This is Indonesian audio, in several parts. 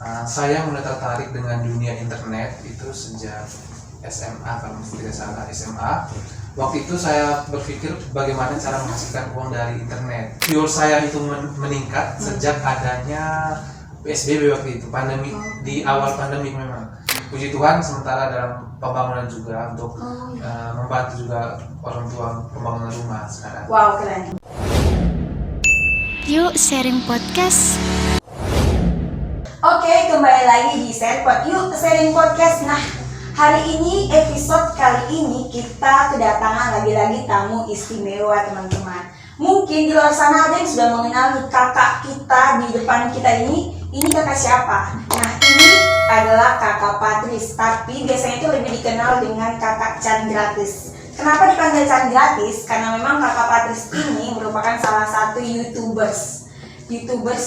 Saya mulai tertarik dengan dunia internet itu sejak SMA, kalau tidak salah SMA. Waktu itu saya berpikir bagaimana cara menghasilkan uang dari internet. Viewer saya itu meningkat sejak adanya PSBB waktu itu, pandemi, di awal pandemi memang. Puji Tuhan, sementara dalam pembangunan juga untuk membantu juga orang tua pembangunan rumah sekarang. Wow, keren. Yuk sharing podcast. Oke, kembali lagi di Yuk Sharing Podcast. Nah, hari ini, episode kali ini kita kedatangan lagi-lagi tamu istimewa, teman-teman. Mungkin di luar sana ada yang sudah mengenal kakak kita di depan kita ini. Ini kakak siapa? Nah, ini adalah kakak Patris, tapi biasanya itu lebih dikenal dengan kakak Can Gratis. Kenapa dipanggil Can Gratis? Karena memang kakak Patris ini merupakan salah satu YouTubers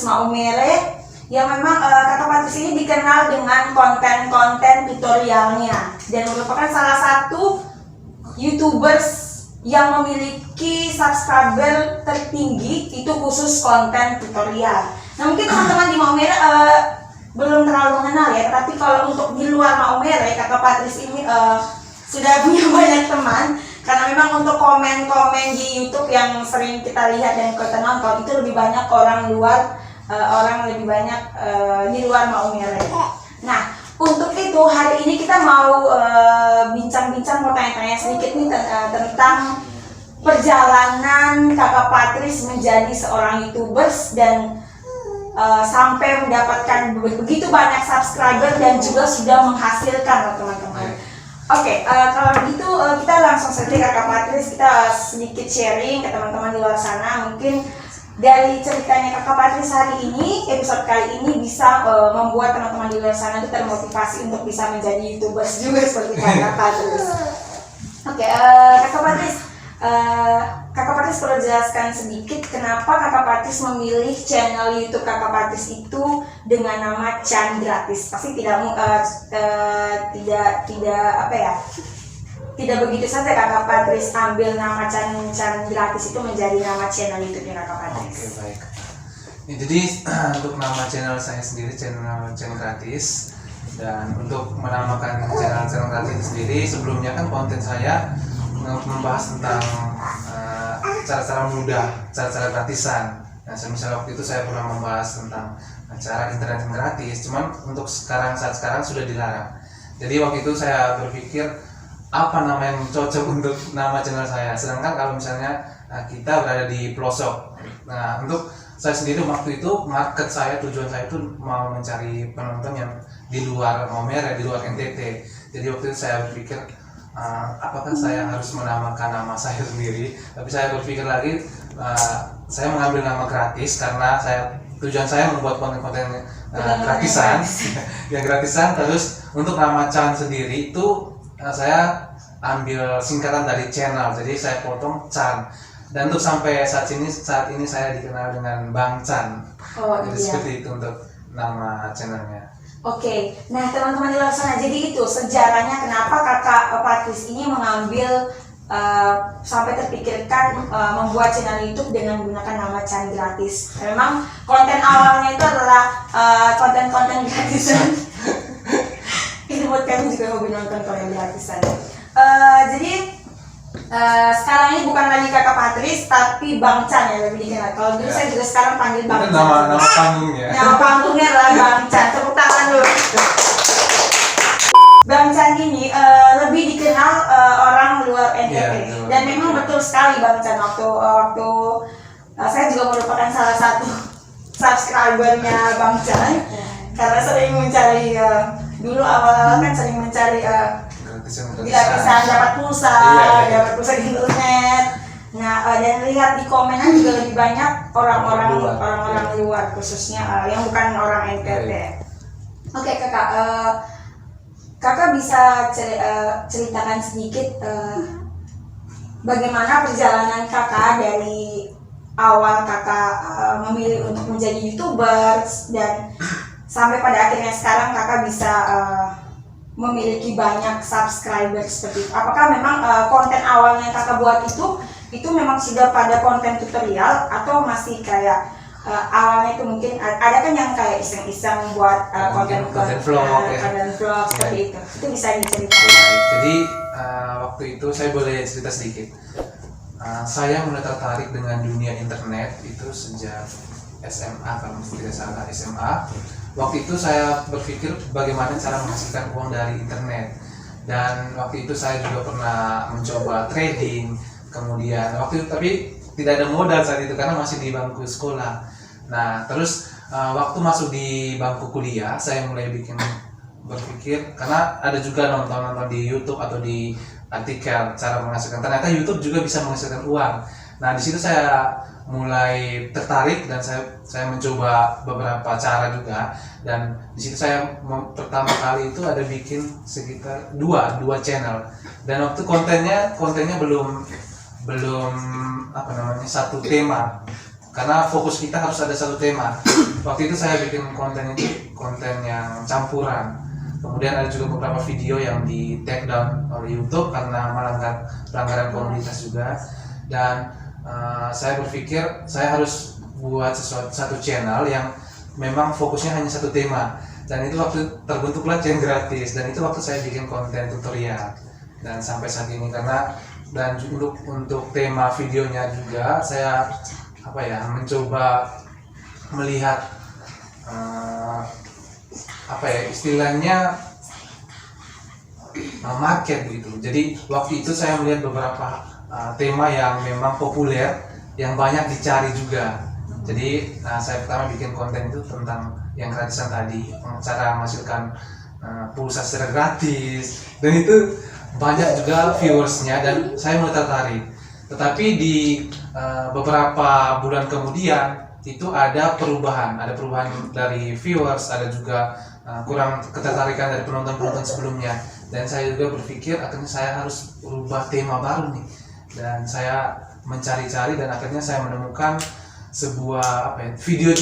Maumere yang memang kakak Patris ini dikenal dengan konten-konten tutorialnya dan merupakan salah satu YouTubers yang memiliki subscriber tertinggi itu khusus konten tutorial. Nah, mungkin teman-teman di Maumere belum terlalu mengenal ya, tapi kalau untuk di luar Maumere, kakak Patris ini sudah punya banyak teman, karena memang untuk komen-komen di YouTube yang sering kita lihat dan kita nonton itu lebih banyak orang lebih banyak di luar Maumere. Nah, untuk itu hari ini kita mau bincang-bincang, mau tanya-tanya sedikit nih tentang perjalanan kakak Patris menjadi seorang YouTubers dan sampai mendapatkan begitu banyak subscriber dan juga sudah menghasilkan, teman-teman. Oke, kalau begitu kita langsung saja kakak Patris, kita sedikit sharing ke teman-teman di luar sana. Mungkin dari ceritanya kakak Patris hari ini, episode kali ini bisa membuat teman-teman di luar sana itu termotivasi untuk bisa menjadi YouTubers juga seperti kakak Patris. Oke, kakak Patris perlu jelaskan sedikit kenapa kakak Patris memilih channel YouTube kakak Patris itu dengan nama Can Gratis. Pasti tidak begitu saja kakak Patris ambil nama Can Gratis itu menjadi nama channel YouTube-nya kakak Patris. Oke, baik. Ya, jadi untuk nama channel saya sendiri channel Gratis, dan untuk menamakan channel Gratis sendiri, sebelumnya kan konten saya membahas tentang cara-cara mudah, cara-cara gratisan. Nah, misalnya waktu itu saya pernah membahas tentang cara internet yang gratis, cuman untuk saat sekarang sudah dilarang. Jadi waktu itu saya berpikir apa nama yang cocok untuk nama channel saya. Sedangkan kalau misalnya kita berada di pelosok. Nah, untuk saya sendiri waktu itu tujuan saya itu mau mencari penonton yang di luar Maumere, di luar NTT. Jadi waktu itu saya berpikir apakah saya harus menamakan nama saya sendiri, tapi saya berpikir lagi saya mengambil nama Gratis karena tujuan saya membuat konten-konten gratisan yang gratisan. Terus untuk nama Can sendiri itu saya ambil singkatan dari channel, jadi saya potong Can, dan untuk sampai saat ini saya dikenal dengan Bang Can. Jadi seperti itu untuk nama channelnya. Oke, nah teman-teman di luar sana, jadi itu sejarahnya kenapa kakak Patris ini mengambil sampai terpikirkan membuat channel YouTube dengan menggunakan nama Can Gratis. Memang konten awalnya itu adalah konten-konten gratisan. Itu buat kami juga hobi nonton konten gratisan. Jadi sekarang ini bukan lagi kakak Patris tapi Bang Can yang lebih dikenal. Kalau dulu saya juga sekarang panggil Bang Can. Nama panggungnya. Nama panggungnya adalah Bang Can. Tepuk tangan dulu. Bang Can ini lebih dikenal orang luar NTT. Dan memang betul sekali Bang Can, waktu saya juga merupakan salah satu subscribernya Bang Can. Karena sering mencari dulu awal-awal kan sering mencari gratisan, dapat pulsa di internet. Nah, dan lihat di komenan juga lebih banyak orang-orang luar, khususnya yang bukan orang NTT. Oke, kakak bisa ceritakan sedikit bagaimana perjalanan kakak dari awal kakak memilih untuk menjadi YouTuber dan sampai pada akhirnya sekarang kakak bisa memiliki banyak subscriber seperti itu. Apakah memang konten awalnya yang kakak buat itu memang sudah pada konten tutorial atau masih kayak awalnya itu mungkin ada kan yang kayak iseng-iseng buat konten vlog ya. konten vlog seperti itu bisa diceritakan. Baik. Jadi waktu itu saya boleh cerita sedikit. Saya mulai tertarik dengan dunia internet itu sejak SMA, kalau tidak salah SMA. Waktu itu saya berpikir bagaimana cara menghasilkan uang dari internet, dan waktu itu saya juga pernah mencoba trading. Kemudian waktu itu tapi tidak ada modal saat itu karena masih di bangku sekolah. Nah terus waktu masuk di bangku kuliah saya mulai berpikir, karena ada juga nonton di YouTube atau di artikel cara menghasilkan, ternyata YouTube juga bisa menghasilkan uang. Nah di situ saya mulai tertarik dan saya mencoba beberapa cara juga, dan di situ saya pertama kali itu ada bikin sekitar dua channel, dan waktu kontennya belum satu tema, karena fokus kita harus ada satu tema. Waktu itu saya bikin konten yang campuran. Kemudian ada juga beberapa video yang di take down oleh YouTube karena pelanggaran komunitas juga. Dan saya berpikir saya harus buat satu channel yang memang fokusnya hanya satu tema. Dan itu waktu terbentuklah channel gratis. Dan itu waktu saya bikin konten tutorial. Dan sampai saat ini dan untuk tema videonya juga saya mencoba melihat istilahnya market gitu. Jadi waktu itu saya melihat beberapa tema yang memang populer, yang banyak dicari juga. Jadi saya pertama bikin konten itu tentang yang gratisan tadi, cara menghasilkan pulsa secara gratis, dan itu banyak juga viewersnya dan saya mulai tertarik. Tetapi di beberapa bulan kemudian itu ada perubahan dari viewers, ada juga kurang ketertarikan dari penonton sebelumnya, dan saya juga berpikir akhirnya saya harus berubah tema baru nih, dan saya mencari-cari dan akhirnya saya menemukan sebuah video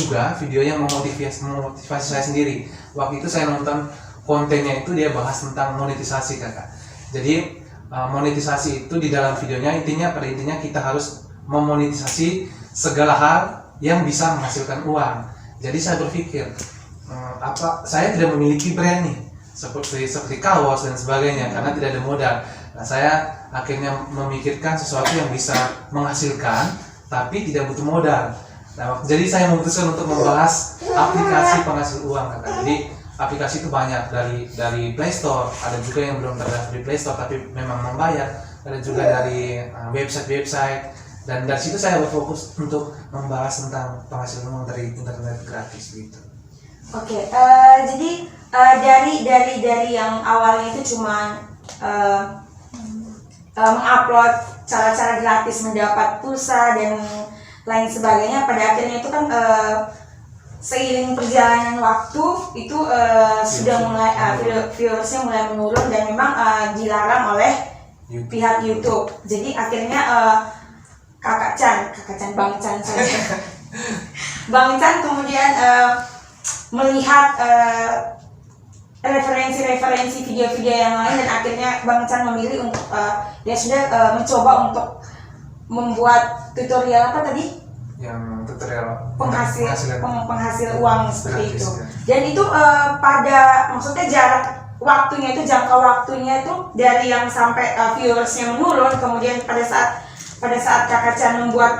yang memotivasi saya sendiri. Waktu itu saya nonton kontennya itu dia bahas tentang monetisasi kakak. Jadi monetisasi itu di dalam videonya pada intinya kita harus memonetisasi segala hal yang bisa menghasilkan uang. Jadi saya berpikir saya tidak memiliki brand nih seperti kaos dan sebagainya karena tidak ada modal. Nah saya akhirnya memikirkan sesuatu yang bisa menghasilkan tapi tidak butuh modal. Nah jadi saya memutuskan untuk membahas aplikasi penghasil uang kakak. Jadi aplikasi itu banyak dari Play Store, ada juga yang belum terdaftar di Play Store tapi memang membayar, ada juga dari website, dan dari situ saya berfokus untuk membahas tentang penghasil uang dari internet gratis gitu. Oke, jadi dari yang awalnya itu cuma mengupload cara-cara gratis mendapat pulsa dan lain sebagainya, pada akhirnya itu kan seiring perjalanan waktu itu sudah mulai viewersnya mulai menurun dan memang dilarang oleh pihak YouTube. Jadi akhirnya Bang Chan kemudian melihat referensi video-video yang lain, dan akhirnya Bang Chan memilih untuk mencoba untuk membuat tutorial yang tutorial penghasil uang seperti itu. Dan itu maksudnya jangka waktunya itu dari yang sampai viewersnya menurun, kemudian pada saat Kakak Chan membuat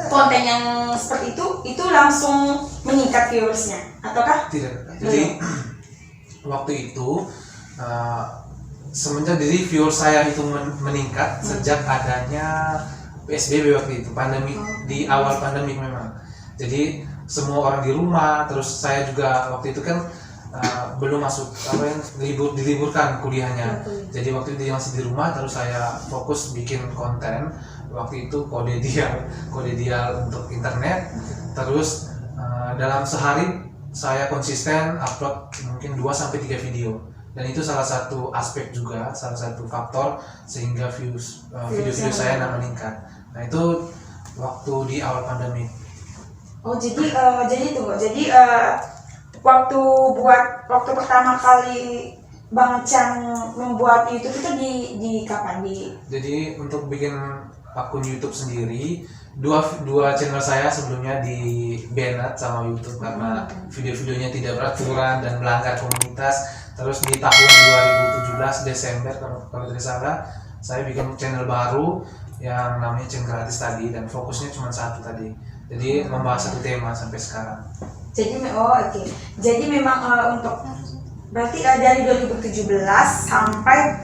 konten yang seperti itu langsung meningkat viewersnya ataukah? Tidak. Jadi waktu itu semenjak jadi viewers saya itu meningkat sejak adanya PSBB waktu itu, pandemi, di awal pandemi memang. Jadi semua orang di rumah, terus saya juga waktu itu kan belum masuk diliburkan kuliahnya. Jadi waktu itu masih di rumah, terus saya fokus bikin konten. Waktu itu kode dial untuk internet. Terus dalam sehari saya konsisten upload mungkin 2-3 video. Dan itu salah satu aspek juga, salah satu faktor sehingga video-video saya meningkat. Nah itu waktu di awal pandemi. Oh jadi waktu pertama kali Bang Chan membuat YouTube itu di kapan? Jadi untuk bikin akun YouTube sendiri dua channel saya sebelumnya di banned sama YouTube karena video-videonya tidak beraturan dan melanggar komunitas. Terus di tahun 2017 Desember kalau tidak salah saya bikin channel baru yang namanya Channel Gratis tadi, dan fokusnya cuma satu tadi. Jadi membahas satu tema sampai sekarang. Jadi oke. Jadi memang untuk berarti dari 2017 sampai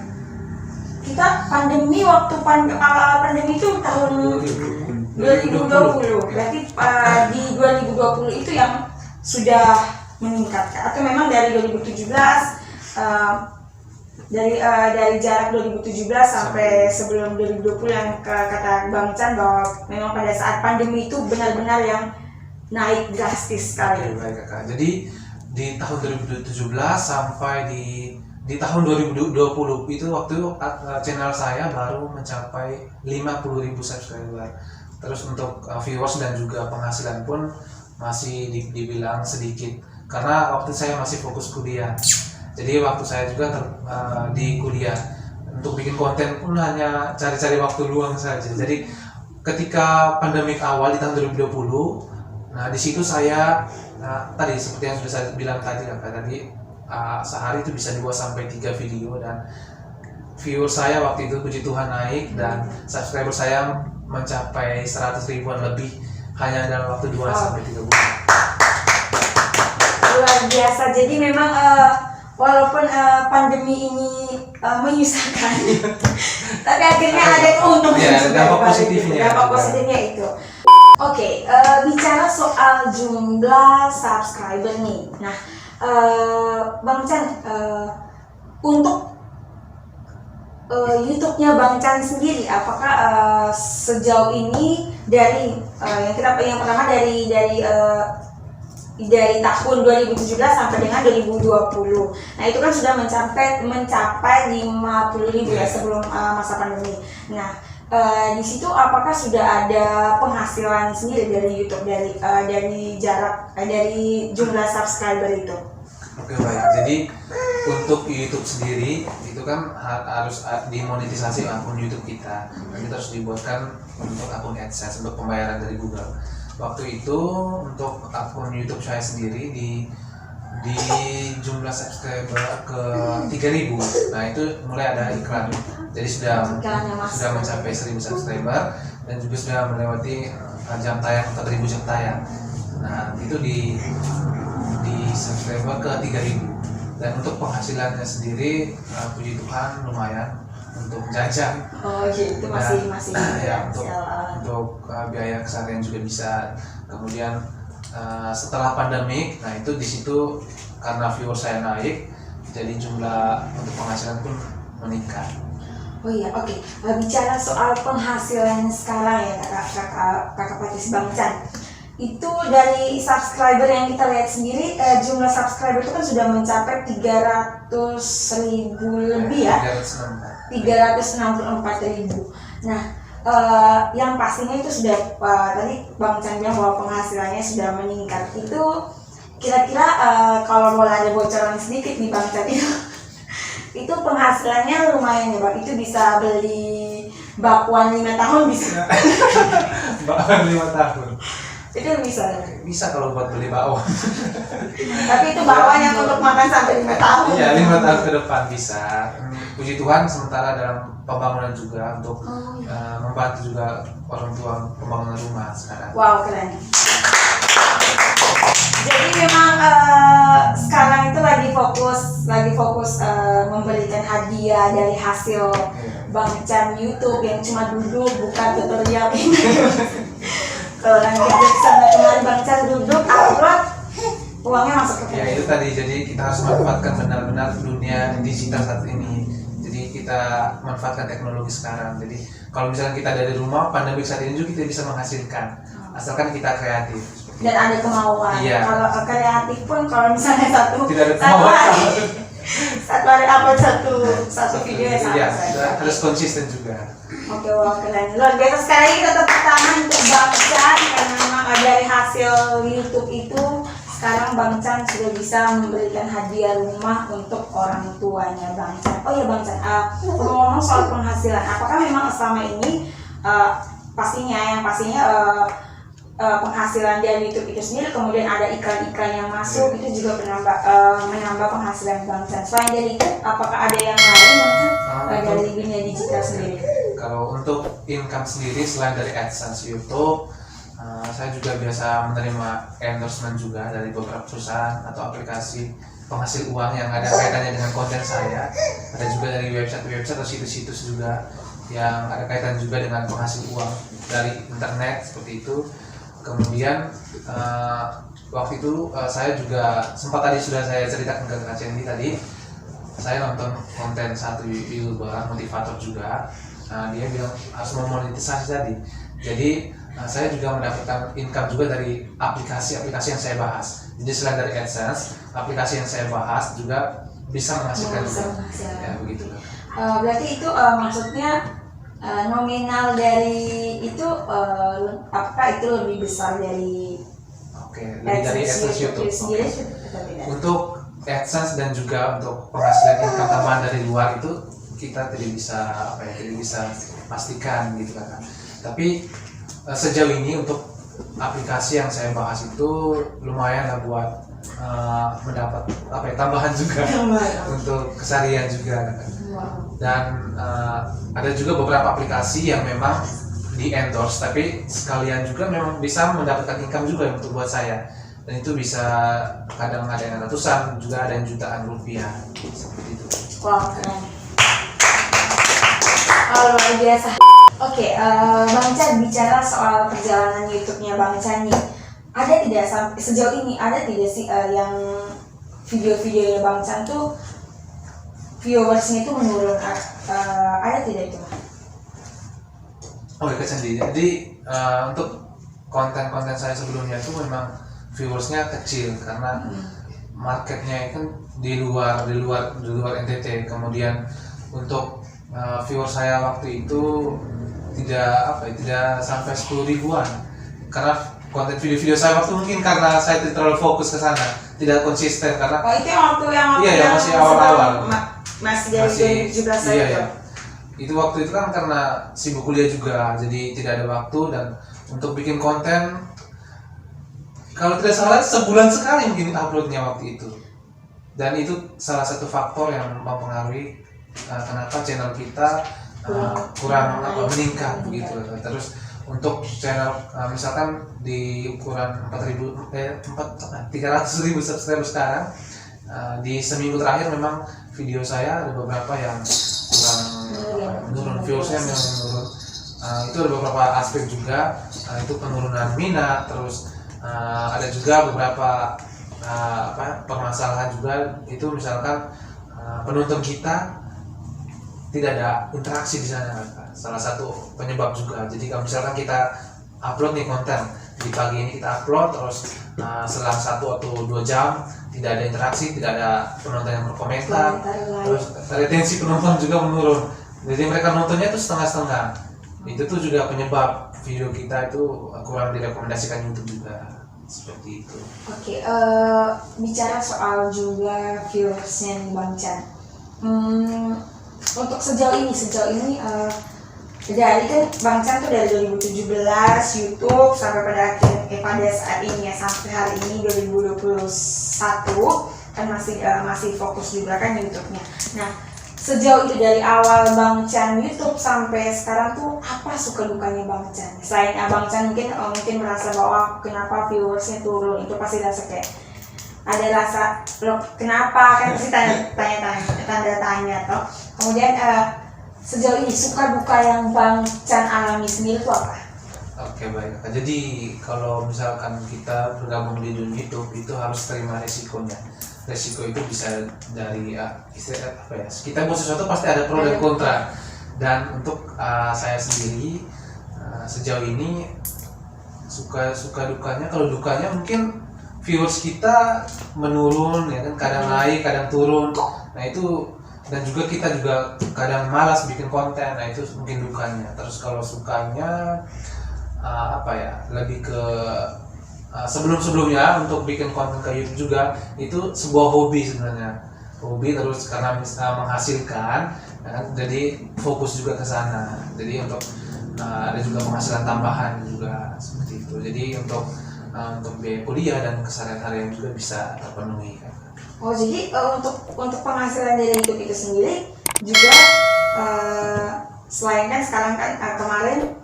kita pandemi, waktu pandemi itu tahun 2020. Berarti di 2020 itu yang sudah meningkat, atau memang dari 2017 dari jarak 2017 sampai sebelum 2020 yang kata Bang Chan bahwa memang pada saat pandemi itu benar-benar yang naik drastis sekali. Baik Kakak. Jadi di tahun 2017 sampai di tahun 2020 itu waktu channel saya baru mencapai 50.000 subscriber. Terus untuk viewers dan juga penghasilan pun masih dibilang sedikit karena waktu saya masih fokus kuliah. Jadi waktu saya juga di kuliah untuk bikin konten pun hanya cari-cari waktu luang saja. Jadi ketika pandemik awal di tahun 2020, nah di situ saya tadi seperti yang sudah saya bilang tadi sehari itu bisa 2 sampai 3 video, dan viewer saya waktu itu puji Tuhan naik dan subscriber saya mencapai 100 ribuan lebih hanya dalam waktu 2 sampai 3 bulan. Luar biasa. Jadi memang walaupun pandemi ini menyusahkan, tapi akhirnya ada keuntungan juga. Dampak positifnya. Dampak positifnya itu. Oke, bicara soal jumlah subscriber nih. Nah, Bang Chan, untuk YouTube-nya Bang Chan sendiri, apakah sejauh ini dari yang pertama dari tahun 2017 sampai dengan 2020. Nah, itu kan sudah mencapai 50.000 ya sebelum masa pandemi. Nah, di situ apakah sudah ada penghasilan sendiri dari YouTube dari jumlah subscriber itu? Oke, baik. Jadi untuk YouTube sendiri itu kan harus dimonetisasi akun YouTube kita. Kita harus dibuatkan untuk akun AdSense untuk pembayaran dari Google. Waktu itu untuk akun YouTube saya sendiri di jumlah subscriber ke 3.000. Nah, itu mulai ada iklan. Jadi sudah mencapai 1.000 subscriber dan juga sudah melewati jam tayang 4.000 jam tayang. Nah, itu di subscriber ke 3.000. Dan untuk penghasilannya sendiri puji Tuhan lumayan untuk jajan. Oh, itu masih ya, untuk biaya keseharian juga bisa. Kemudian setelah pandemik, nah itu di situ karena viewer saya naik, jadi jumlah untuk penghasilan pun meningkat. Oh iya, oke. Bicara soal penghasilan sekarang ya kakak Patis Bang Chan, itu dari subscriber yang kita lihat sendiri, jumlah subscriber itu kan sudah mencapai 300.000 lebih ya, 364.000. Nah, yang pastinya itu sudah tadi Bang Chan bilang bahwa penghasilannya sudah meningkat. Itu kira-kira kalau boleh ada bocoran sedikit nih Bang Chan, itu penghasilannya lumayan ya Bang. Itu bisa beli bakwan 5 tahun bisa. Bakwan 5 tahun. Itu bisa Kalau buat beli bakwan. Tapi itu bakwan yang untuk makan sampai 5 tahun. Iya, 5 tahun ke depan bisa. Puji Tuhan sementara dalam pembangunan juga untuk membantu juga orang tua pembangunan rumah sekarang. Wow, keren. Jadi memang sekarang itu lagi fokus memberikan hadiah dari hasil Bang Chan YouTube yang cuma duduk buka tutorial ini. Kalau nanti sama kemarin Bang Chan duduk upload, uangnya masuk ke ya itu tadi. Jadi kita harus manfaatkan benar-benar dunia digital saat ini. Jadi kita manfaatkan teknologi sekarang. Jadi kalau misalnya kita dari rumah, pandemi saat ini juga kita bisa menghasilkan asalkan kita kreatif dan ada kemauan. Iya. Kalau kreatif pun kalau misalnya satu hari upload satu video ya sama saja. Harus konsisten juga. Oke, wah keren. Luar biasa sekali, kita tepuk tangan untuk Bang Chan karena memang dari hasil YouTube itu sekarang Bang Chan sudah bisa memberikan hadiah rumah untuk orang tuanya Bang Chan. Oh ya Bang Chan, ngomong soal penghasilan, apakah memang selama ini yang pastinya penghasilan dari YouTube itu sendiri, kemudian ada iklan-iklan yang masuk, itu juga menambah penghasilan Bang Chan. Selain dari itu, apakah ada yang lain Bang Chan dari dunia digital sendiri? Kalau untuk income sendiri selain dari AdSense YouTube, saya juga biasa menerima endorsement juga dari beberapa perusahaan atau aplikasi penghasil uang yang ada kaitannya dengan konten saya. Ada juga dari website atau situs-situs juga yang ada kaitan juga dengan penghasil uang dari internet seperti itu. Kemudian waktu itu saya juga sempat tadi sudah saya ceritakan ke Kak Cendi tadi, saya nonton konten satu YouTuber motivator juga. Dia bilang harus memonetisasi tadi. Jadi saya juga mendapatkan income juga dari aplikasi-aplikasi yang saya bahas. Jadi selain dari AdSense, aplikasi yang saya bahas juga bisa menghasilkan juga. Ya begitu. Berarti itu maksudnya nominal dari itu apakah itu lebih besar dari lebih dari AdSense YouTube sendiri? Untuk AdSense dan juga untuk penghasilan income tambahan dari luar itu kita tidak bisa pastikan gitu kan. Tapi sejauh ini untuk aplikasi yang saya bahas itu lumayan lah buat mendapat tambahan juga untuk keseharian juga kan. Dan ada juga beberapa aplikasi yang memang di endorse tapi sekalian juga memang bisa mendapatkan income juga untuk buat saya, dan itu bisa kadang ada yang ratusan juga ada yang jutaan rupiah seperti itu. Wow, keren. Luar biasa. Oke, Bang Chan, bicara soal perjalanan YouTube-nya Bang Chan nih, ada tidak sampai sejauh ini ada tidak sih yang video-videonya Bang Chan tuh viewersnya itu menurun, ada tidak itu? Kak Cendi, jadi untuk konten-konten saya sebelumnya itu memang viewersnya kecil karena marketnya kan di luar NTT. Kemudian untuk viewer saya waktu itu tidak sampai 10 ribuan karena konten video-video saya waktu mungkin karena saya tidak terlalu fokus ke sana, tidak konsisten karena itu yang masih awal-awal. Masih dari 2017 saya iya. Itu waktu itu kan karena sibuk kuliah juga, jadi tidak ada waktu, dan untuk bikin konten kalau tidak salah sebulan sekali mungkin uploadnya waktu itu, dan itu salah satu faktor yang mempengaruhi kenapa channel kita kurang meningkat begitu. Terus untuk channel misalkan di ukuran 300.000 subscriber sekarang, di seminggu terakhir memang video saya ada beberapa yang kurang menurun, viewersnya memang menurun. Itu ada beberapa aspek juga, itu penurunan minat, terus ada juga beberapa permasalahan juga, itu misalkan penonton kita tidak ada interaksi di sana, salah satu penyebab juga. Jadi kalau misalkan kita upload nih konten di pagi ini, kita upload terus selang 1 atau 2 jam tidak ada interaksi, tidak ada penonton yang berkomentar, terus retensi penonton juga menurun. Jadi mereka nontonnya itu setengah-setengah. Itu tuh juga penyebab video kita itu kurang direkomendasikan YouTube juga, seperti itu. Oke, bicara soal jumlah viewersnya nih Bang Chan, untuk sejauh ini dari kan Bang Chan tuh dari 2017 YouTube sampai pada saat ini ya, sampai hari ini 2021 kan masih fokus juga kan YouTube-nya. Nah, sejauh itu dari awal Bang Chan YouTube sampai sekarang tuh apa suka dukanya Bang Chan? Selain Bang Chan mungkin merasa bahwa kenapa viewersnya turun, itu pasti rasa kayak ada rasa loh kenapa, kan pasti tanda tanya toh. Kemudian sejauh ini suka duka yang Bang Chan alami sendiri itu apa? Oke, baik. Jadi kalau misalkan kita bergabung di dunia YouTube itu harus terima resikonya. Resiko itu bisa dari kita buat sesuatu pasti ada pro dan kontra. Dan untuk saya sendiri sejauh ini suka dukanya, kalau dukanya mungkin viewers kita menurun ya kan, kadang naik kadang turun. Nah itu, dan juga kita juga kadang malas bikin konten. Nah itu mungkin dukanya. Terus kalau sukanya lebih ke sebelumnya untuk bikin konten ke YouTube juga itu sebuah hobi sebenarnya, terus karena menghasilkan ya kan, jadi fokus juga ke sana. Jadi untuk ada juga penghasilan tambahan juga seperti itu. Jadi untuk biaya kuliah dan keseharian juga bisa terpenuhi kan. Oh jadi untuk penghasilan dari YouTube itu sendiri juga selain kan sekarang kan kemarin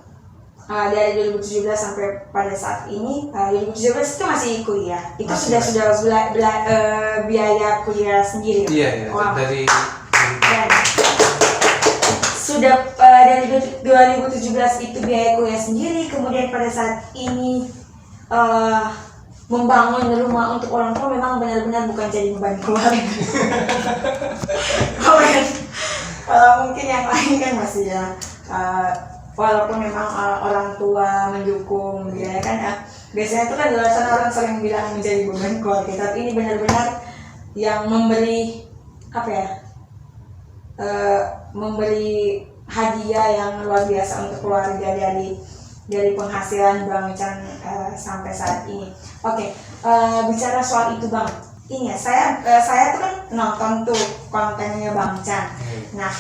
dari 2017 sampai pada saat ini 2017 itu masih kuliah itu sudah biaya kuliah sendiri. Iya. Wow. Dari sudah dari 2017 itu biaya kuliah sendiri, kemudian pada saat ini membangun rumah untuk orang tua memang benar-benar bukan jadi beban keluarga. Kalau mungkin yang lain kan masih ya walaupun memang orang tua mendukung ya kan ya. Biasanya itu kan di luar sana orang sering bilang menjadi beban keluarga, tapi ini benar-benar yang memberi apa ya? Memberi hadiah yang luar biasa untuk keluarga dari penghasilan Bang Chan sampai saat ini. Oke, bicara soal itu Bang, ini ya saya tuh kan nonton tuh kontennya Bang Chan. Nah,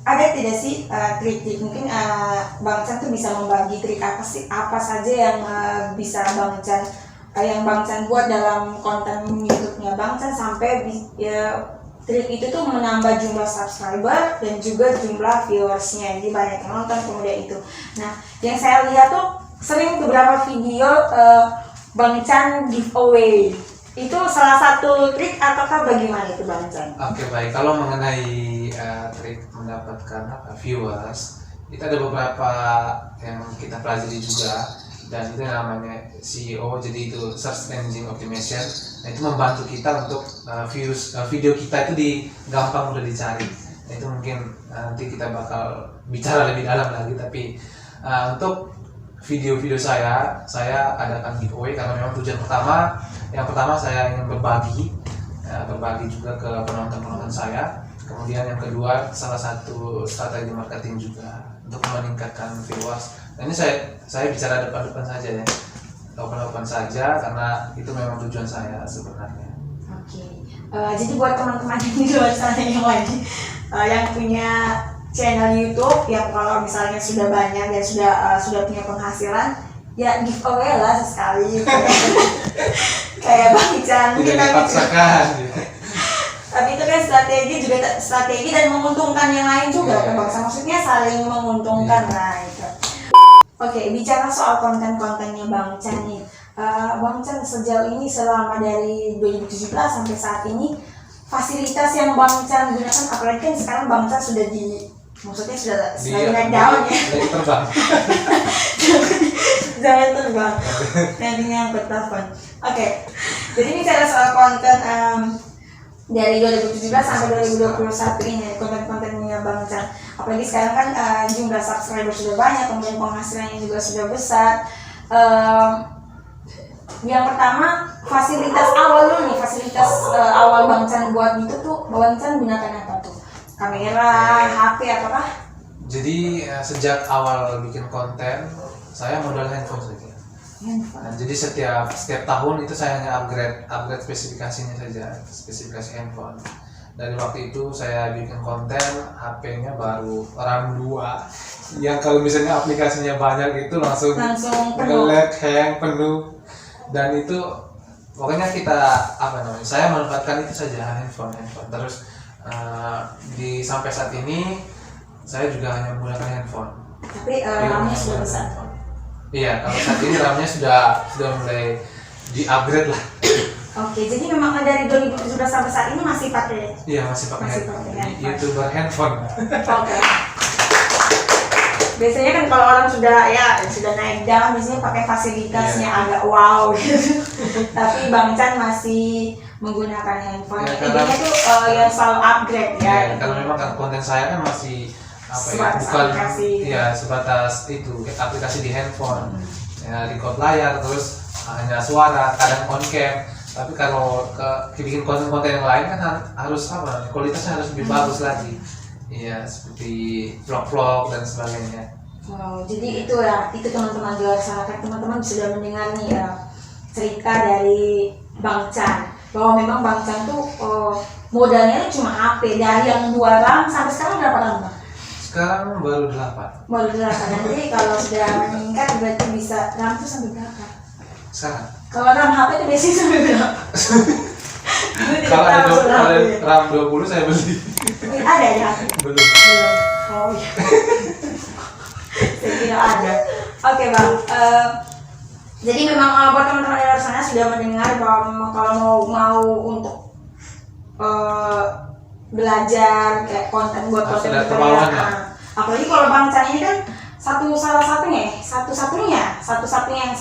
ada tidak sih trik mungkin Bang Chan tuh bisa membagi trik apa saja yang bisa Bang Chan buat dalam konten YouTube-nya Bang Chan sampai trik itu tuh menambah jumlah subscriber dan juga jumlah viewersnya, jadi banyak yang nonton kemudian itu. Nah, yang saya lihat tuh sering beberapa video Bang Chan giveaway. Itu salah satu trik ataukah bagaimana itu Bang Chan? Oke, baik. Kalau mengenai trik mendapatkan viewers, itu ada beberapa yang kita pelajari juga, dan itu namanya SEO, jadi itu Search Engine Optimization. Nah, itu membantu kita untuk video kita itu gampang udah dicari. Nah, itu mungkin nanti kita bakal bicara lebih dalam lagi, tapi untuk video-video saya adakan giveaway karena memang tujuan yang pertama saya ingin berbagi juga ke penonton saya. Kemudian yang kedua, salah satu strategi marketing juga untuk meningkatkan viewers. Nah, ini saya bicara depan-depan saja ya, depan-depan saja karena itu memang tujuan saya sebenarnya. Oke, jadi buat teman-teman di luar sana yang lagi yang punya channel YouTube yang kalau misalnya sudah banyak dan sudah punya penghasilan, ya giveaway lah sesekali. Kayak Bang Chan. Tidak dipaksakan. Tapi itu kan strategi dan menguntungkan yang lain juga kan Bang. Maksudnya saling menguntungkan lah itu. Oke, bicara soal konten-kontennya Bang Chan nih. Bang Chan sejauh ini selama dari 2017 sampai saat ini fasilitas yang Bang Chan gunakan, apalagi kan sekarang Bang Chan sudah maksudnya sudah naik daun ya. Terbang. Jangan terbang. Nantinya angkut telepon. Oke. Jadi ini cara soal konten dari 2017 sampai 2021 ini konten-kontennya Bang Chan. Apalagi sekarang kan jumlah subscriber sudah banyak, kemudian penghasilannya juga sudah besar. Yang pertama fasilitas awal Bang Chan buat itu tuh Bang Chan gunakan apa tuh? Kamera, HP apakah? Jadi sejak awal bikin konten saya modal handphone saja. Nah, jadi setiap tahun itu saya hanya upgrade spesifikasinya saja, spesifikasi handphone. Dari waktu itu saya bikin konten, HP-nya baru RAM 2 yang kalau misalnya aplikasinya banyak itu langsung nge-lag, hang, penuh. Dan itu pokoknya saya manfaatkan itu saja handphone. Terus sampai saat ini saya juga hanya menggunakan handphone. Tapi RAM-nya sudah besar. Iya, kalau saat ini RAM-nya sudah mulai di-upgrade lah. Oke, jadi memang dari 2017 sampai saat ini masih pakai? Iya, masih pakai handphone. YouTuber handphone. Oke. Biasanya kan kalau orang sudah naik daun biasanya pakai fasilitasnya agak wow gitu. Tapi Bang Chan masih menggunakan handphone. Intinya tuh yang selalu upgrade ya. Karena memang konten saya kan masih sebatas itu aplikasi di handphone. Ya, record layar terus hanya suara, kadang on cam. Tapi kalau bikin konten-konten yang lain kan harus kualitasnya harus lebih bagus lagi. Iya, seperti vlog-vlog dan sebagainya. Wow, jadi itu teman-teman di luar sana kan teman-teman sudah mendengar nih cerita dari Bang Chan bahwa memang Bang Chan tuh modalnya cuma HP dari yang 2 RAM sampai sekarang berapa RAM Bang? Sekarang baru 8. Baru 8. Nanti kalau sudah meningkat berarti bisa RAM tuh sampai berapa? Sekarang. Kalau RAM HP itu biasanya sampai berapa? Kalau ada RAM 20 saya beli. Ada ya? Belum. Belum. Oh iya. Saya kira ada. Oke bang. Jadi memang buat teman-teman di luar sana sudah mendengar bahwa memang kalau mau untuk belajar kayak konten buat konten tutorial. Apalagi kalau Bang Chan ini kan satu-satunya yang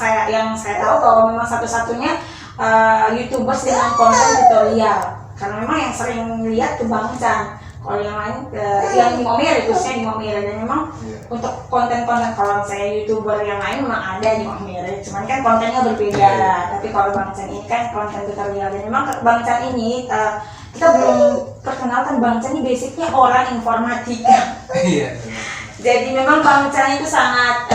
saya tahu kalau memang satu-satunya YouTubers dengan konten tutorial. Karena memang yang sering lihat tuh Bang Chan. Kalau yang lain yang di Momere, khususnya di Momere, dan memang untuk konten-konten kalau saya YouTuber yang lain memang ada di Momere, cuman kan kontennya berbeda. Tapi kalau Bang Chan ini kan konten tutorial, dan memang Bang Chan ini kita belum perkenalkan Bang Chan ini basicnya orang informatika. Iya. Jadi memang Bang Chan itu sangat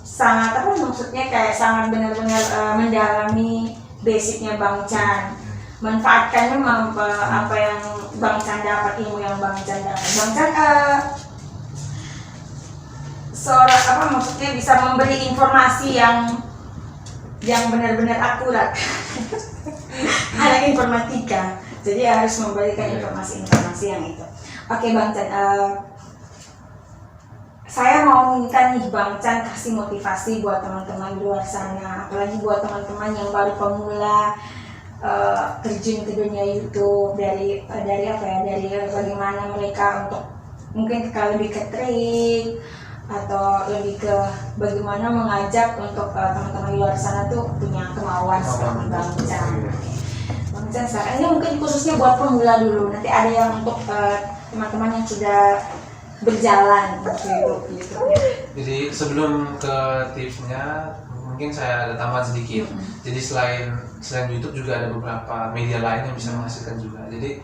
sangat maksudnya kayak sangat benar-benar mendalami basicnya Bang Chan, manfaatkan memang apa yang Bang Chan dapat, ilmu yang Bang Chan dapat. Bang Chan seorang maksudnya bisa memberi informasi yang benar-benar akurat. Anak informatika, jadi harus memberikan informasi-informasi yang itu. Oke Bang Chan, saya mau minta nih Bang Chan kasih motivasi buat teman-teman di luar sana, apalagi buat teman-teman yang baru pemula terjun ke dunia YouTube, dari bagaimana mereka untuk mungkin lebih ke trik atau lebih ke bagaimana mengajak untuk teman-teman di luar sana tuh punya kemauan seperti Bang Chan. Bang Chan sekarang ini mungkin khususnya buat pemula dulu, nanti ada yang untuk teman-teman yang sudah berjalan gitu. Jadi sebelum ke tipsnya, mungkin saya ada tambahan sedikit. Jadi selain YouTube juga ada beberapa media lain yang bisa menghasilkan juga. Jadi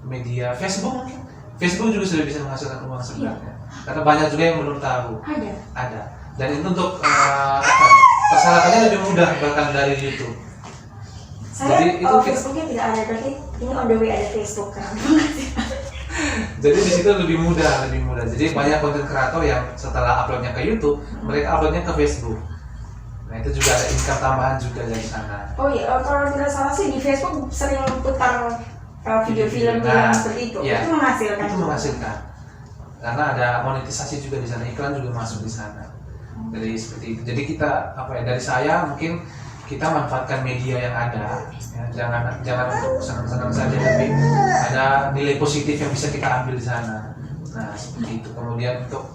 media Facebook juga sudah bisa menghasilkan uang sebenarnya. Karena banyak juga yang belum tahu. Ada. Dan itu untuk persyaratannya lebih mudah bahkan dari YouTube. Jadi itu Facebooknya tidak ada, berarti ini on the way ada Facebook kan? Jadi di situ lebih mudah. Jadi banyak konten kreator yang setelah uploadnya ke YouTube, mereka uploadnya ke Facebook. Nah itu juga ada income tambahan juga dari sana. Oh iya, kalau tidak salah sih di Facebook sering putar video film seperti itu. Iya, itu menghasilkan. Itu menghasilkan. Karena ada monetisasi juga di sana, iklan juga masuk di sana. Jadi seperti itu. Jadi kita dari saya mungkin kita manfaatkan media yang ada, ya, jangan untuk senang-senang saja, tapi ada nilai positif yang bisa kita ambil di sana. Nah seperti itu. Kemudian untuk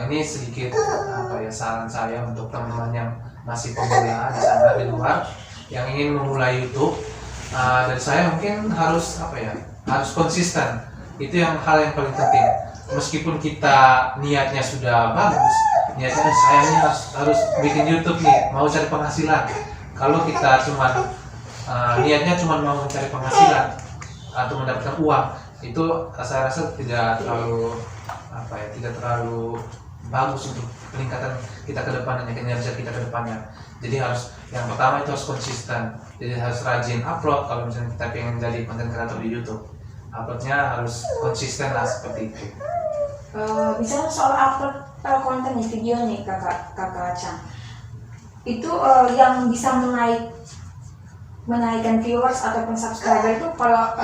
ini sedikit saran saya untuk teman-teman yang masih pemula di sana di luar yang ingin memulai YouTube. Dari saya mungkin harus harus konsisten. Itu yang hal yang paling penting. Meskipun kita niatnya sudah bagus, niatnya saya ini harus bikin YouTube nih, mau cari penghasilan. Kalau kita niatnya cuma mau mencari penghasilan atau mendapatkan uang, itu saya rasa tidak terlalu bagus untuk peningkatan kita ke depannya, kinerja kita ke depannya. Jadi yang pertama itu harus konsisten. Jadi harus rajin upload. Kalau misalnya kita pengen jadi konten kreator di YouTube, uploadnya harus konsisten lah, seperti itu. Misalnya soal upload konten di video nih kakak Chan, itu yang bisa menaikkan viewers ataupun subscriber itu kalau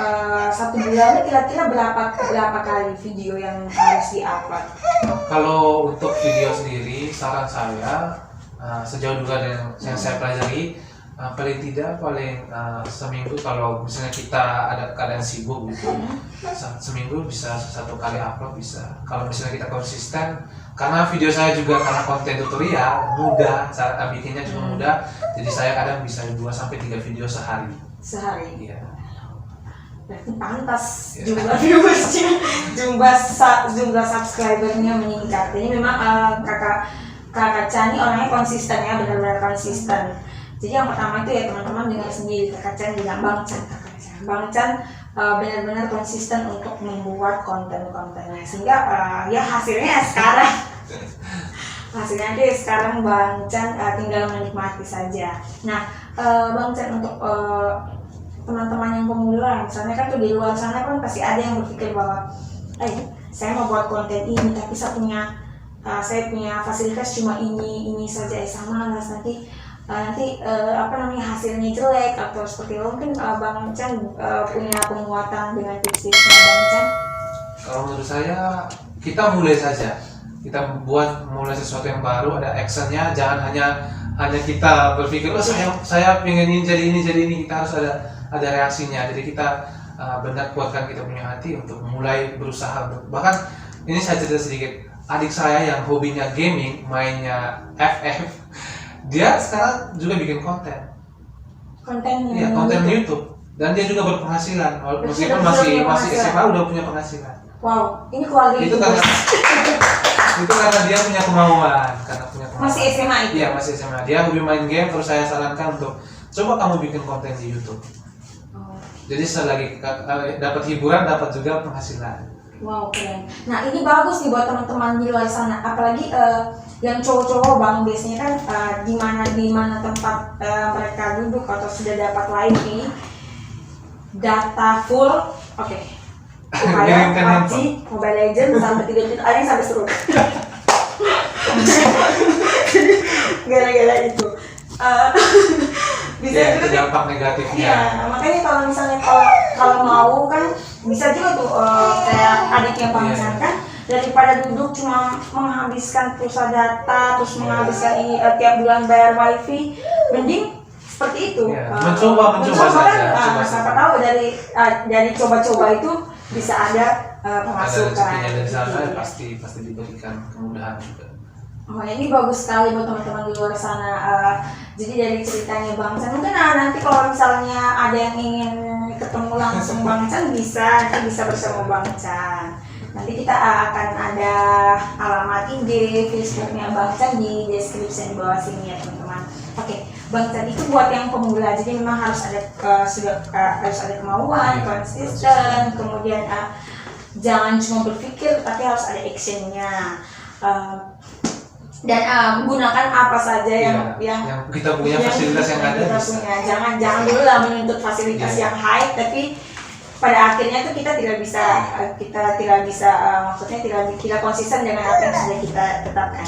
satu bulan kira-kira berapa kali video yang harus diupload? Kalau untuk video sendiri, saran saya sejauh juga yang saya pelajari, paling seminggu, kalau misalnya kita ada keadaan sibuk gitu, seminggu bisa 1 kali upload bisa. Kalau misalnya kita konsisten, karena video saya juga karena konten tutorial mudah, cara bikinnya juga mudah, jadi saya kadang bisa 2-3 video sehari. Iya. Berarti pantas Ya. jumlah viewersnya, jumlah subscribernya meningkat. Jadi memang kakak Chan ini orangnya konsisten ya, benar-benar konsisten. Jadi yang pertama itu ya teman-teman dengar sendiri, kakak Chan bilang Bang Chan benar-benar konsisten untuk membuat konten-kontennya, sehingga hasilnya sekarang Bang Chan tinggal menikmati saja. Nah Bang Chan, untuk teman-teman yang yang pemula, misalnya kan tuh di luar sana kan pasti ada yang berpikir bahwa, saya mau buat konten ini tapi saya punya fasilitas cuma ini saja, sama lah nanti hasilnya jelek atau seperti itu. Mungkin Bang Chan punya penguatan dengan tips-tipsnya Bang Chan. Kalau menurut saya kita mulai saja, kita mulai sesuatu yang baru, ada actionnya, jangan hanya kita berpikir saya pengen ini jadi ini, kita harus ada reaksinya. Jadi kita benar kuatkan kita punya hati untuk mulai berusaha. Bahkan ini saya cerita sedikit, adik saya yang hobinya gaming, mainnya FF, dia sekarang juga bikin konten YouTube, dan dia juga berpenghasilan meskipun masih SMA udah punya penghasilan. Wow, ini keluarga itu karena dia punya kemauan, masih SMA itu? Iya, masih SMA. Dia hobi main game, terus saya sarankan untuk coba kamu bikin konten di YouTube. Jadi selagi dapat hiburan, dapat juga penghasilan. Wow, keren. Nah, ini bagus nih buat teman-teman di luar sana, apalagi yang cowok-cowok Bang, biasanya kan di mana tempat mereka duduk atau sudah dapat wifi, data full, upaya PUBG, Mobile Legends sampai 3 juta, ada yang sampai seru. Gara-gara itu bisa juga dampak negatifnya. Iya, makanya kalau misalnya kalau mau kan bisa juga tuh kayak adiknya Bang Chan kan, daripada duduk cuma menghabiskan pulsa data terus menghabiskan ini tiap bulan bayar wifi, mending seperti itu. Mencoba saja. Siapa tahu dari coba-coba itu bisa ada pemasukan. Ada dari sana pasti diberikan kemudahan juga. Ini bagus sekali buat teman-teman di luar sana. Jadi dari ceritanya Bang Chan, mungkin nanti kalau misalnya ada yang ingin ketemu langsung Bang Chan bisa bersama Bang Chan. Nanti kita akan ada alamat IG, Facebooknya Bang Chan di deskripsi di bawah sini ya teman-teman. Bang Chan itu buat yang pemula, jadi memang harus ada harus ada kemauan, konsisten, kemudian jangan cuma berpikir tapi harus ada actionnya. Dan menggunakan apa saja yang kita punya, fasilitas yang ada kita bisa. Punya. Jangan dulu lah menuntut fasilitas yang high, tapi pada akhirnya itu kita tidak bisa maksudnya tidak konsisten dengan apa yang sudah kita tetapkan.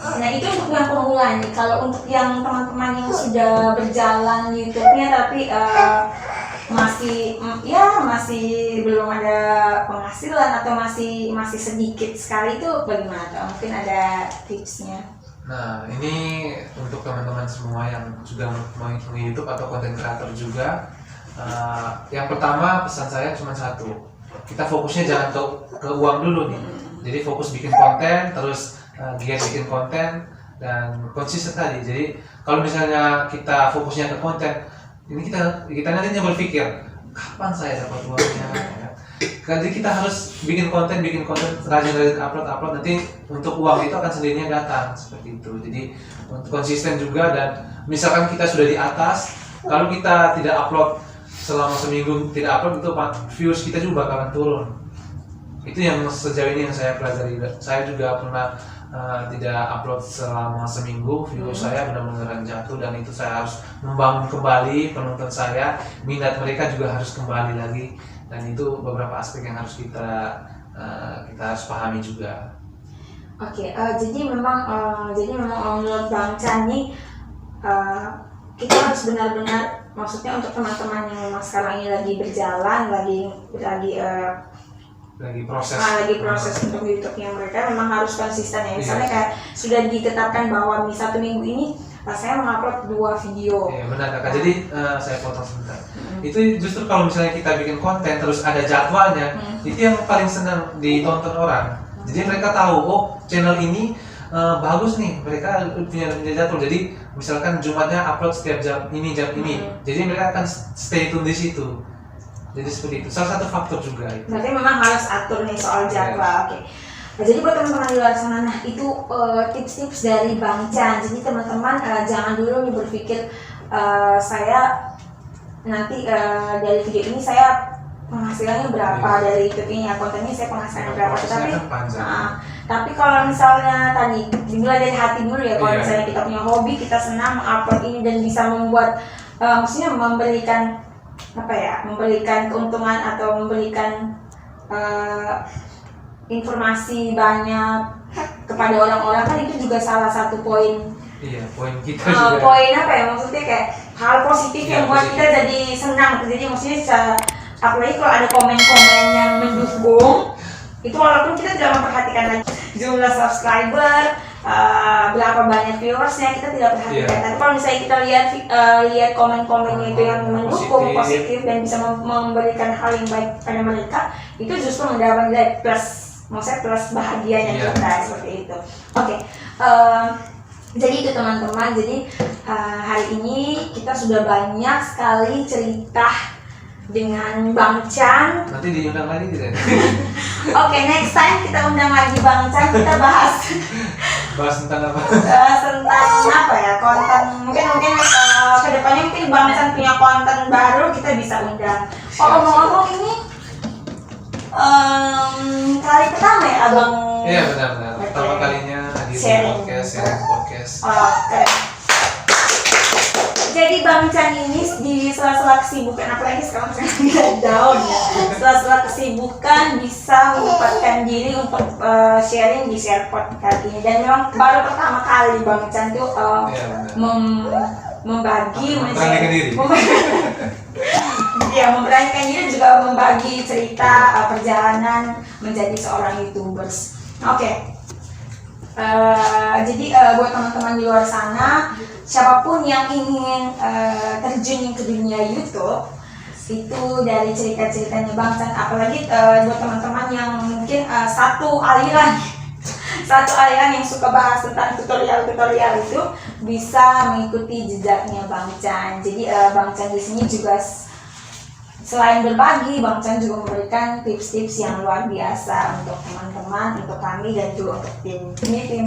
Nah, itu untuk yang pemula nih. Kalau untuk yang teman-teman yang sudah berjalan YouTube-nya tapi masih belum ada penghasilan atau masih sedikit sekali, itu bagaimana tuh? Mungkin ada tipsnya. Nah, ini untuk teman-teman semua yang juga mau YouTube atau konten kreator juga. Yang pertama pesan saya cuma satu, kita fokusnya jangan ke uang dulu nih. Jadi fokus bikin konten, terus giat bikin konten dan konsisten tadi. Jadi kalau misalnya kita fokusnya ke konten, ini kita nantinya berpikir kapan saya dapat uangnya. Jadi kita harus bikin konten rajin upload, nanti untuk uang itu akan sendirinya datang seperti itu. Jadi konsisten juga, dan misalkan kita sudah di atas, kalau kita tidak upload selama seminggu, tidak upload, itu views kita juga bakalan turun. Itu yang sejauh ini yang saya pelajari. Saya juga pernah tidak upload selama seminggu, views saya benar-benar jatuh, dan itu saya harus membangun kembali penonton saya, minat mereka juga harus kembali lagi, dan itu beberapa aspek yang harus kita harus pahami juga. Jadi memang menurut Bang Chan nih, kita harus benar-benar, maksudnya untuk teman-teman yang memang sekarang ini lagi berjalan, lagi proses untuk YouTube-nya mereka, memang harus konsisten ya. Misalnya kayak sudah ditetapkan bahwa satu minggu ini saya mengupload 2 video. Iya benar Kakak. Jadi saya potong sebentar. Itu justru kalau misalnya kita bikin konten terus ada jadwalnya, itu yang paling senang ditonton orang. Jadi mereka tahu, channel ini bagus nih, mereka punya jadwal. Jadi misalkan Jumatnya upload setiap jam ini. Jadi mereka akan stay tune di situ. Jadi seperti itu, salah satu faktor juga itu. Berarti memang harus atur nih soal jadwal. Nah, jadi buat teman-teman di luar sana, itu tips-tips dari Bang Chan. Jadi teman-teman jangan dulu nih berpikir saya nanti dari video ini saya penghasilannya berapa, dari YouTube ini kontennya saya penghasilannya berapa. Tapi kalau misalnya tadi dimulai dari hati dulu ya, kalau misalnya kita punya hobi, kita senang mengupload ini dan bisa membuat maksudnya memberikan apa ya, memberikan keuntungan atau memberikan informasi banyak kepada orang-orang, kan itu juga salah satu poin. Iya, poin kita juga. Poin apa ya, maksudnya kayak hal positif yang buat kita jadi senang. Jadi maksudnya apalagi kalau ada komen-komen yang mendukung, itu walaupun kita tidak memperhatikan lagi jumlah subscriber, berapa banyak viewersnya, kita tidak perhatikan. Tapi kalau misalnya kita lihat komen-komennya itu yang mendukung, positif dan bisa memberikan hal yang baik pada mereka, itu justru mendapat plus, maksudnya plus bahagianya kita seperti itu. Oke. Jadi itu teman-teman. Jadi hari ini kita sudah banyak sekali cerita dengan Bang Chan. Nanti diundang lagi tidak? Oke, next time kita undang lagi Bang Chan, kita bahas tentang apa? Tentang apa ya, konten. Mungkin kedepannya mungkin Bang Chan punya konten baru, kita bisa undang. Ngomong-ngomong ini kali pertama ya Abang? Iya benar-benar. Pertama kalinya hadir di sharing podcast. Oke. Jadi Bang Chan ini di sela-sela kesibukan, apalagi sekarang saya lagi down ya, sela-sela kesibukan bisa menyempatkan diri untuk sharing di Sharepot kali ini. Dan memang baru pertama kali Bang Chan tuh memberanikan diri. Ya, memberanikan diri juga membagi cerita perjalanan menjadi seorang YouTubers. Oke. Jadi buat teman-teman di luar sana, siapapun yang ingin terjun ke dunia YouTube, itu dari cerita-ceritanya Bang Chan, apalagi buat teman-teman yang mungkin satu aliran yang suka bahas tentang tutorial itu, bisa mengikuti jejaknya Bang Chan. Jadi Bang Chan di sini juga selain berbagi, Bang Chan juga memberikan tips-tips yang luar biasa untuk teman-teman, untuk kami, dan juga untuk tim. Ini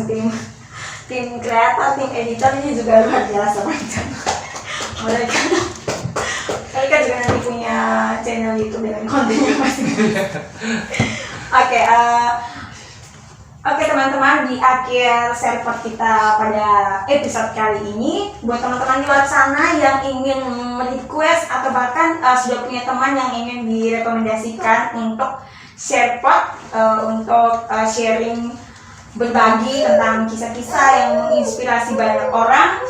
tim kreator, tim editor ini juga luar biasa Bang Chan. Mereka juga nanti punya channel YouTube dengan kontennya masing-masing. Oke teman-teman, di akhir Sharepot kita pada episode kali ini, buat teman-teman di luar sana yang ingin request atau bahkan sudah punya teman yang ingin direkomendasikan untuk Sharepot, untuk sharing, berbagi tentang kisah-kisah yang menginspirasi banyak orang,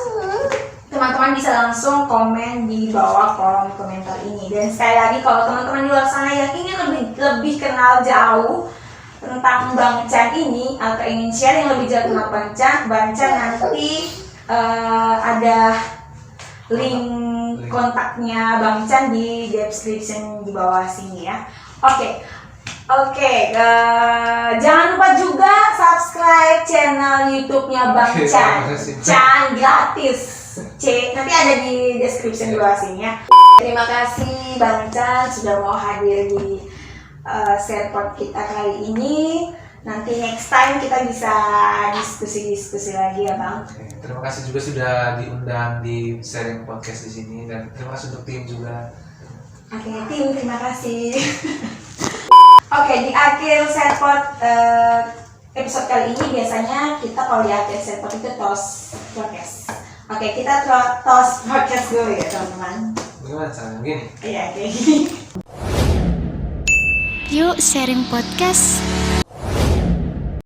teman-teman bisa langsung komen di bawah kolom komentar ini. Dan sekali lagi, kalau teman-teman di luar sana yang ingin lebih kenal jauh tentang Bang Chan ini, atau ingin sharing lebih jauh tentang Bang Chan, nanti ada link kontaknya Bang Chan di description di bawah sini ya. Oke, jangan lupa juga subscribe channel YouTube-nya Bang Chan. Chan gratis. Nanti ada di description di bawah sini ya. Terima kasih Bang Chan sudah mau hadir di Sharepot kita kali ini. Nanti next time kita bisa diskusi lagi ya Bang. Terima kasih juga sudah diundang di sharing podcast di sini, dan terima kasih untuk tim juga. Tim, terima kasih. Di akhir Sharepot episode kali ini biasanya kita kalau di akhir Sharepot itu toast podcast. Kita toast podcast dulu ya teman-teman. Bagaimana caranya? Begini? Iya, kayak gini. Yuk sharing podcast.